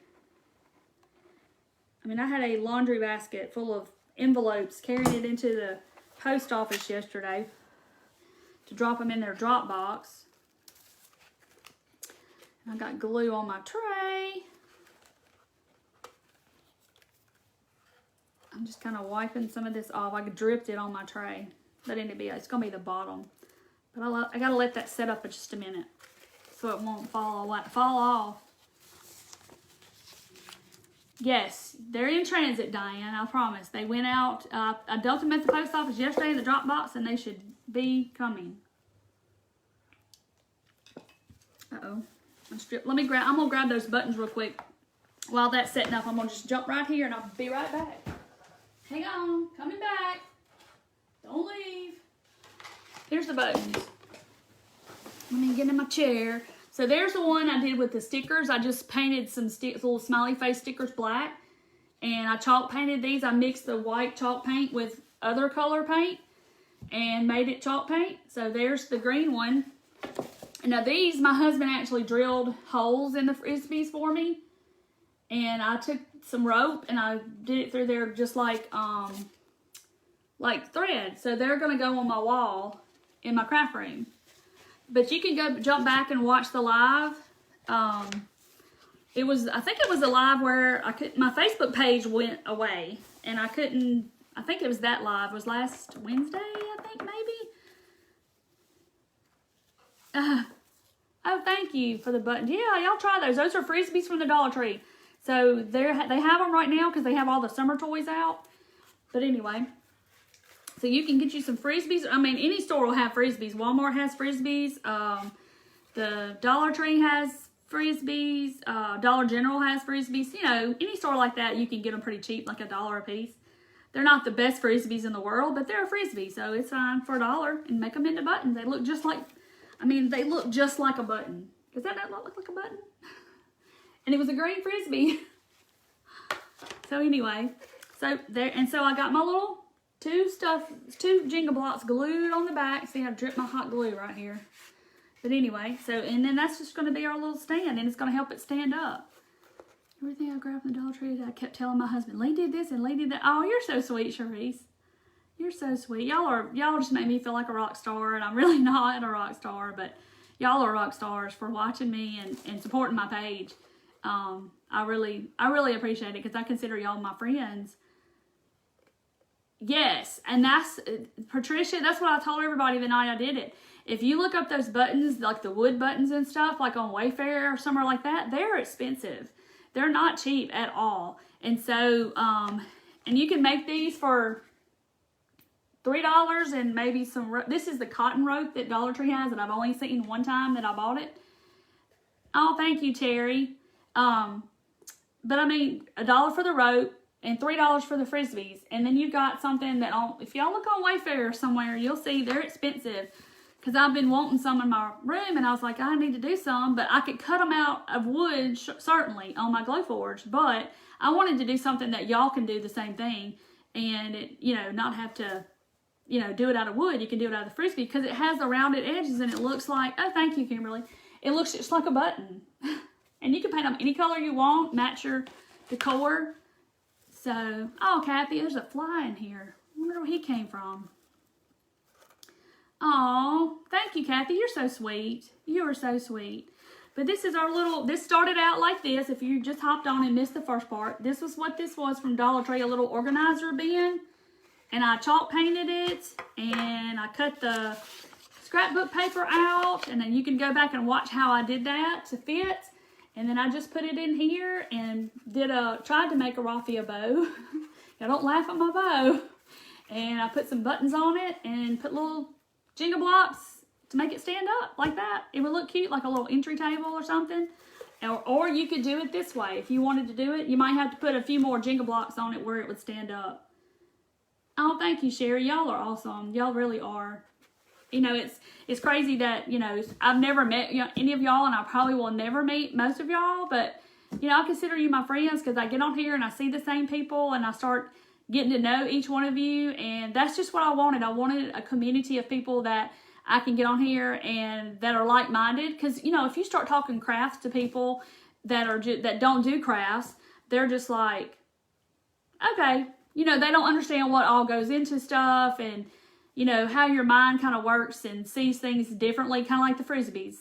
I mean, I had a laundry basket full of envelopes, carrying it into the post office yesterday to drop them in their drop box. I got glue on my tray. I'm just kind of wiping some of this off. I dripped it on my tray. But it's going to be the bottom. But I got to let that set up for just a minute so it won't fall off. Yes, they're in transit, Diane, I promise. They went out. I dumped them at the post office yesterday in the drop box, and they should be coming. Uh-oh. I'm going to grab those buttons real quick. While that's setting up, I'm going to just jump right here, and I'll be right back. Hang on. Coming back. Don't leave. Here's the buttons. Let me get in my chair. So there's the one I did with the stickers. I just painted some little smiley face stickers black. And I chalk painted these. I mixed the white chalk paint with other color paint and made it chalk paint. So there's the green one. And now these, my husband actually drilled holes in the Frisbees for me. And I took some rope and I did it through there just like thread. So they're going to go on my wall in my craft room. But you can go jump back and watch the live. I think it was a live where my Facebook page went away. And I think it was that live. It was last Wednesday, I think, maybe. Oh, thank you for the buttons. Yeah, y'all try those. Those are Frisbees from the Dollar Tree. So they have them right now because they have all the summer toys out. But anyway, so you can get you some Frisbees. I mean, any store will have Frisbees. Walmart has Frisbees. The Dollar Tree has Frisbees. Dollar General has Frisbees. You know, any store like that, you can get them pretty cheap, like $1 a piece. They're not the best Frisbees in the world, but they're a Frisbee, so it's fine for $1 and make them into buttons. They look just like, they look just like a button. Does that not look like a button? And it was a green Frisbee. So anyway, so I got my little two Jenga blocks glued on the back. See, I dripped my hot glue right here. But anyway, and then that's just going to be our little stand, and it's going to help it stand up. Everything I grabbed from the Dollar Tree, I kept telling my husband, Lee did this and Lee did that. Oh, you're so sweet, Charisse. You're so sweet. Y'all just make me feel like a rock star, and I'm really not a rock star, but y'all are rock stars for watching me and supporting my page. I really appreciate it because I consider y'all my friends. Yes, and that's, Patricia, that's what I told everybody the night I did it. If you look up those buttons, like the wood buttons and stuff, like on Wayfair or somewhere like that, they're expensive. They're not cheap at all. And so, and you can make these for $3 and maybe some, this is the cotton rope that Dollar Tree has that I've only seen one time that I bought it. Oh, thank you, Terry. But I mean, $1 for the rope and $3 for the Frisbees. And then you've got something that, if y'all look on Wayfair or somewhere, you'll see they're expensive. Because I've been wanting some in my room, and I was like, I need to do some. But I could cut them out of wood, certainly, on my Glowforge. But I wanted to do something that y'all can do the same thing. And, not have to, do it out of wood. You can do it out of the Frisbee. Because it has the rounded edges, and it looks like, oh, thank you, Kimberly. It looks just like a button. And you can paint them any color you want, match your decor. So, oh, Kathy, there's a fly in here. I wonder where he came from. Oh, thank you, Kathy. You're so sweet. You are so sweet. But this is our little, this started out like this. If you just hopped on and missed the first part, this was what this was from Dollar Tree, a little organizer bin. And I chalk painted it, and I cut the scrapbook paper out, and then you can go back and watch how I did that to fit. And then I just put it in here and tried to make a raffia bow. I don't laugh at my bow. And I put some buttons on it and put little Jenga blocks to make it stand up like that. It would look cute, like a little entry table or something. Or you could do it this way. If you wanted to do it, you might have to put a few more Jenga blocks on it where it would stand up. Oh, thank you, Sherry. Y'all are awesome. Y'all really are. It's crazy that, I've never met any of y'all, and I probably will never meet most of y'all, but, I consider you my friends because I get on here and I see the same people and I start getting to know each one of you, and that's just what I wanted. I wanted a community of people that I can get on here and that are like-minded, because, if you start talking crafts to people that don't do crafts, they're just like, okay, they don't understand what all goes into stuff, and how your mind kind of works and sees things differently, kind of like the Frisbees.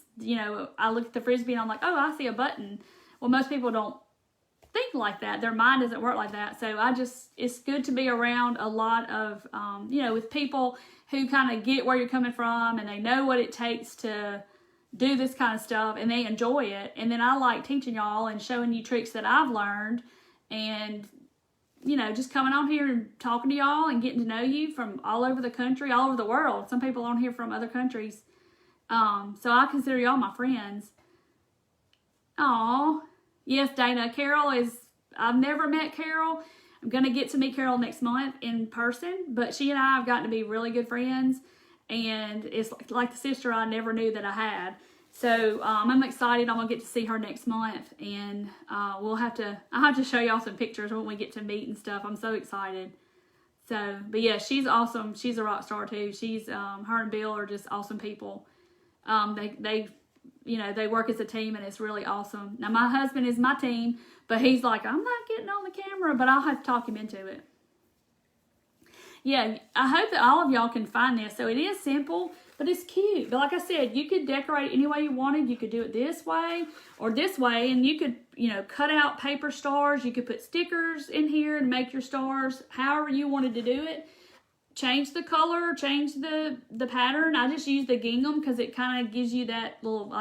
I look at the Frisbee and I'm like, oh, I see a button. Well, most people don't think like that. Their mind doesn't work like that. So it's good to be around a lot of, with people who kind of get where you're coming from and they know what it takes to do this kind of stuff and they enjoy it. And then I like teaching y'all and showing you tricks that I've learned and just coming on here and talking to y'all and getting to know you from all over the country, all over the world. Some people on here from other countries. So I consider y'all my friends. Aw. Yes, Dana. I've never met Carol. I'm going to get to meet Carol next month in person. But she and I have gotten to be really good friends. And it's like the sister I never knew that I had. So I'm excited. I'm going to get to see her next month. And I'll have to show y'all some pictures when we get to meet and stuff. I'm so excited. So, but yeah, she's awesome. She's a rock star too. Her and Bill are just awesome people. They work as a team and it's really awesome. Now my husband is my team, but he's like, I'm not getting on the camera, but I'll have to talk him into it. Yeah, I hope that all of y'all can find this. So it is simple, but it's cute. But like I said, you could decorate it any way you wanted. You could do it this way or this way, and you could, cut out paper stars. You could put stickers in here and make your stars however you wanted to do it. Change the color, change the pattern. I just use the gingham because it kind of gives you that little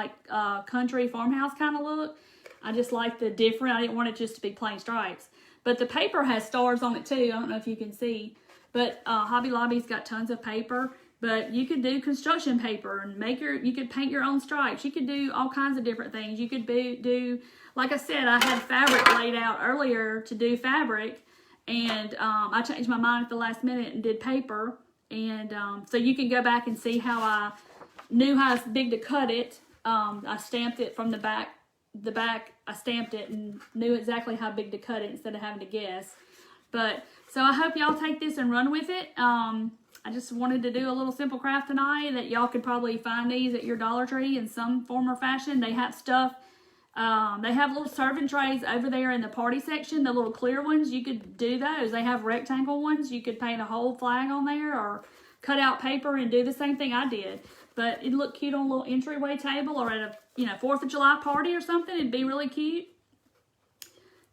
country farmhouse kind of look. I just like the different. I didn't want it just to be plain stripes. But the paper has stars on it too. I don't know if you can see. But Hobby Lobby's got tons of paper. But you could do construction paper and you could paint your own stripes. You could do all kinds of different things. You could do, like I said, I had fabric laid out earlier to do fabric. And I changed my mind at the last minute and did paper. And so you can go back and see how I knew how big to cut it. I stamped it from the back. I stamped it and knew exactly how big to cut it instead of having to guess. But so I hope y'all take this and run with it. I just wanted to do a little simple craft tonight that y'all could probably find these at your Dollar Tree in some form or fashion. They have stuff They have little serving trays over there in the party section, the little clear ones. You could do those. They have rectangle ones. You could paint a whole flag on there or cut out paper and do the same thing I did. But it'd look cute on a little entryway table or at a 4th of July party or something. It'd be really cute.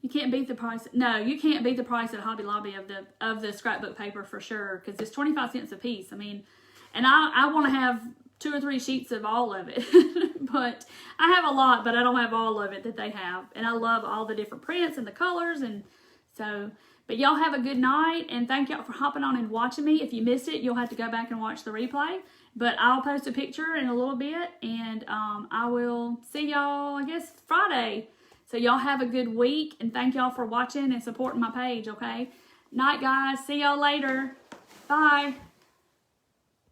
You can't beat the price. No, you can't beat the price at Hobby Lobby of the scrapbook paper for sure, because it's 25 cents a piece. I mean, and I want to have 2 or 3 sheets of all of it. But I have a lot, but I don't have all of it that they have. And I love all the different prints and the colors. And so, but y'all have a good night. And thank y'all for hopping on and watching me. If you missed it, you'll have to go back and watch the replay. But I'll post a picture in a little bit. And I will see y'all, I guess, Friday. So y'all have a good week. And thank y'all for watching and supporting my page, okay? Night, guys. See y'all later. Bye.